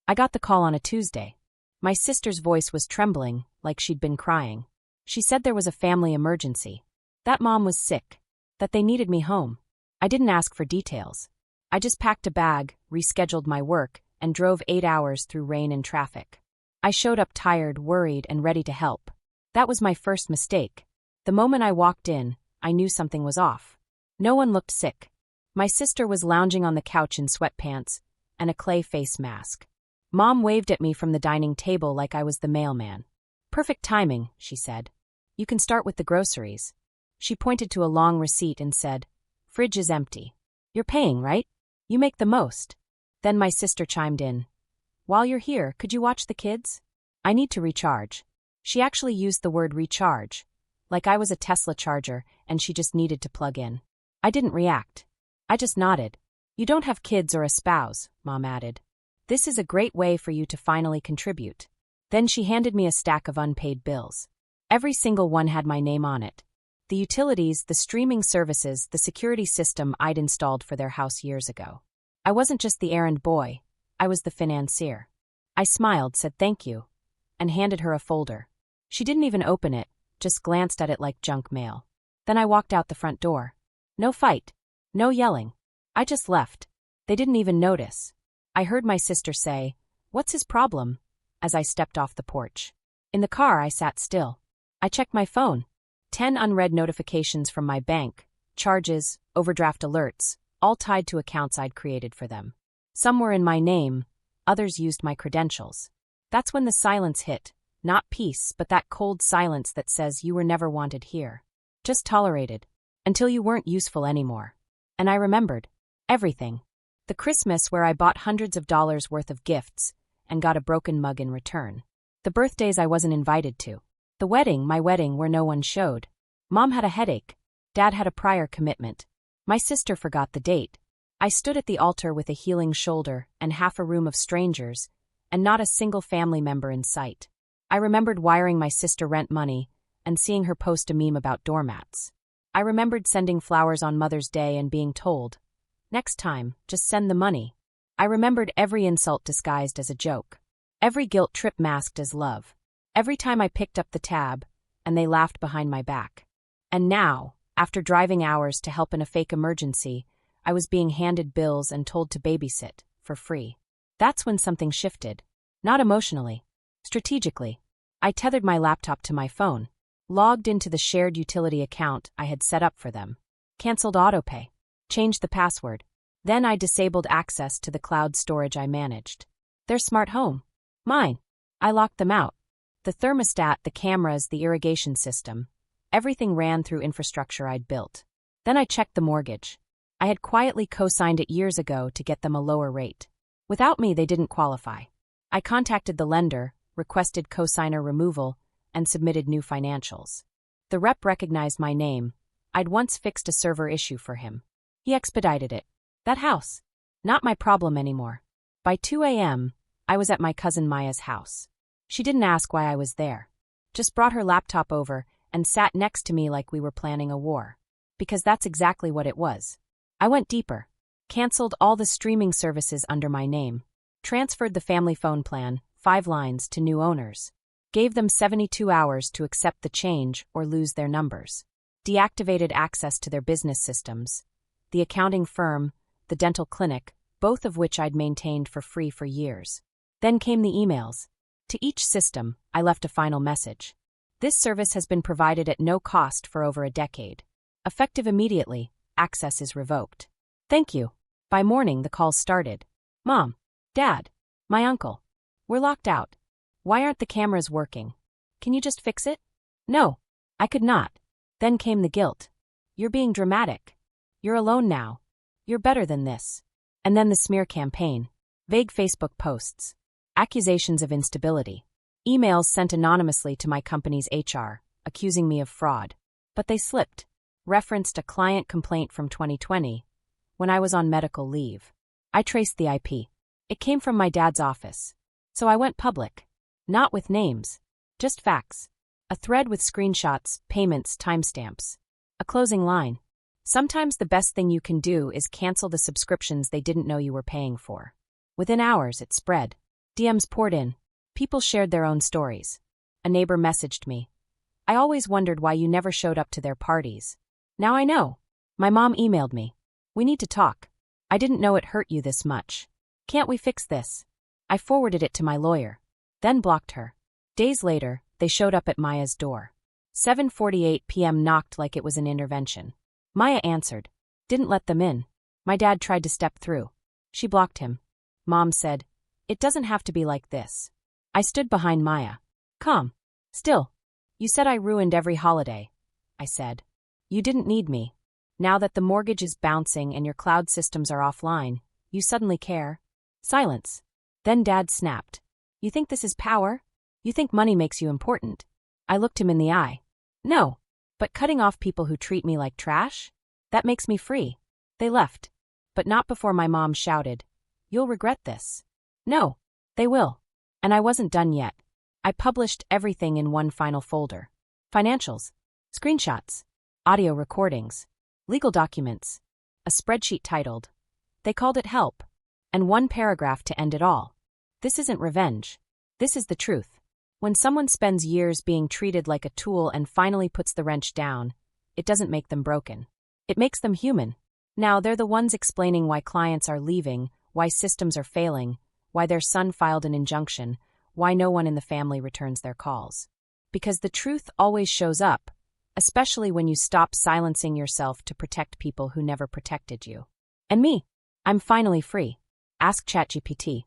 I got the call on a Tuesday. My sister's voice was trembling, like she'd been crying. She said there was a family emergency. That mom was sick. That they needed me home. I didn't ask for details. I just packed a bag, rescheduled my work, and drove 8 hours through rain and traffic. I showed up tired, worried, and ready to help. That was my first mistake. The moment I walked in, I knew something was off. No one looked sick. My sister was lounging on the couch in sweatpants and a clay face mask. Mom waved at me from the dining table like I was the mailman. "Perfect timing," she said. "You can start with the groceries." She pointed to a long receipt and said, "Fridge is empty. You're paying, right? You make the most." Then my sister chimed in. "While you're here, could you watch the kids? I need to recharge." She actually used the word recharge, like I was a Tesla charger and she just needed to plug in. I didn't react. I just nodded. "You don't have kids or a spouse," Mom added. "This is a great way for you to finally contribute." Then she handed me a stack of unpaid bills. Every single one had my name on it. The utilities, the streaming services, the security system I'd installed for their house years ago. I wasn't just the errand boy, I was the financier. I smiled, said thank you, and handed her a folder. She didn't even open it, just glanced at it like junk mail. Then I walked out the front door. No fight. No yelling. I just left. They didn't even notice. I heard my sister say, "What's his problem?" as I stepped off the porch. In the car, I sat still. I checked my phone. 10 unread notifications from my bank, charges, overdraft alerts, all tied to accounts I'd created for them. Some were in my name, others used my credentials. That's when the silence hit, not peace, but that cold silence that says you were never wanted here. Just tolerated, until you weren't useful anymore. And I remembered. Everything. The Christmas where I bought hundreds of dollars worth of gifts and got a broken mug in return. The birthdays I wasn't invited to. The wedding, my wedding, where no one showed. Mom had a headache. Dad had a prior commitment. My sister forgot the date. I stood at the altar with a healing shoulder and half a room of strangers, and not a single family member in sight. I remembered wiring my sister rent money and seeing her post a meme about doormats. I remembered sending flowers on Mother's Day and being told, "Next time, just send the money." I remembered every insult disguised as a joke. Every guilt trip masked as love. Every time I picked up the tab, and they laughed behind my back. And now, after driving hours to help in a fake emergency, I was being handed bills and told to babysit, for free. That's when something shifted. Not emotionally. Strategically. I tethered my laptop to my phone, logged into the shared utility account I had set up for them, canceled autopay, changed the password. Then I disabled access to the cloud storage I managed. Their smart home. Mine. I locked them out. The thermostat, the cameras, the irrigation system. Everything ran through infrastructure I'd built. Then I checked the mortgage. I had quietly co-signed it years ago to get them a lower rate. Without me, they didn't qualify. I contacted the lender, requested co-signer removal, and submitted new financials. The rep recognized my name. I'd once fixed a server issue for him. He expedited it. That house. Not my problem anymore. By 2 a.m., I was at my cousin Maya's house. She didn't ask why I was there. Just brought her laptop over and sat next to me like we were planning a war. Because that's exactly what it was. I went deeper. Canceled all the streaming services under my name. Transferred the family phone plan, 5 lines, to new owners. Gave them 72 hours to accept the change or lose their numbers. Deactivated access to their business systems. The accounting firm, the dental clinic, both of which I'd maintained for free for years. Then came the emails. To each system, I left a final message. This service has been provided at no cost for over a decade. Effective immediately, access is revoked. Thank you. By morning, the calls started. Mom, Dad, my uncle. We're locked out. Why aren't the cameras working? Can you just fix it? No, I could not. Then came the guilt. You're being dramatic. You're alone now. You're better than this. And then the smear campaign. Vague Facebook posts. Accusations of instability. Emails sent anonymously to my company's HR, accusing me of fraud. But they slipped. Referenced a client complaint from 2020, when I was on medical leave. I traced the IP. It came from my dad's office. So I went public. Not with names. Just facts. A thread with screenshots, payments, timestamps. A closing line. Sometimes the best thing you can do is cancel the subscriptions they didn't know you were paying for. Within hours, it spread. DMs poured in. People shared their own stories. A neighbor messaged me. I always wondered why you never showed up to their parties. Now I know. My mom emailed me. We need to talk. I didn't know it hurt you this much. Can't we fix this? I forwarded it to my lawyer. Then blocked her. Days later, they showed up at Maya's door. 7:48 p.m. knocked like it was an intervention. Maya answered. Didn't let them in. My dad tried to step through. She blocked him. Mom said, "It doesn't have to be like this." I stood behind Maya. Calm. Still. You said I ruined every holiday. I said. You didn't need me. Now that the mortgage is bouncing and your cloud systems are offline, you suddenly care. Silence. Then Dad snapped. You think this is power? You think money makes you important? I looked him in the eye. No. But cutting off people who treat me like trash? That makes me free. They left. But not before my mom shouted, "You'll regret this." No. They will. And I wasn't done yet. I published everything in one final folder. Financials. Screenshots. Audio recordings. Legal documents. A spreadsheet titled. They called it help. And one paragraph to end it all. This isn't revenge. This is the truth. When someone spends years being treated like a tool and finally puts the wrench down, it doesn't make them broken. It makes them human. Now they're the ones explaining why clients are leaving, why systems are failing, why their son filed an injunction, why no one in the family returns their calls. Because the truth always shows up, especially when you stop silencing yourself to protect people who never protected you. And me. I'm finally free. Ask ChatGPT.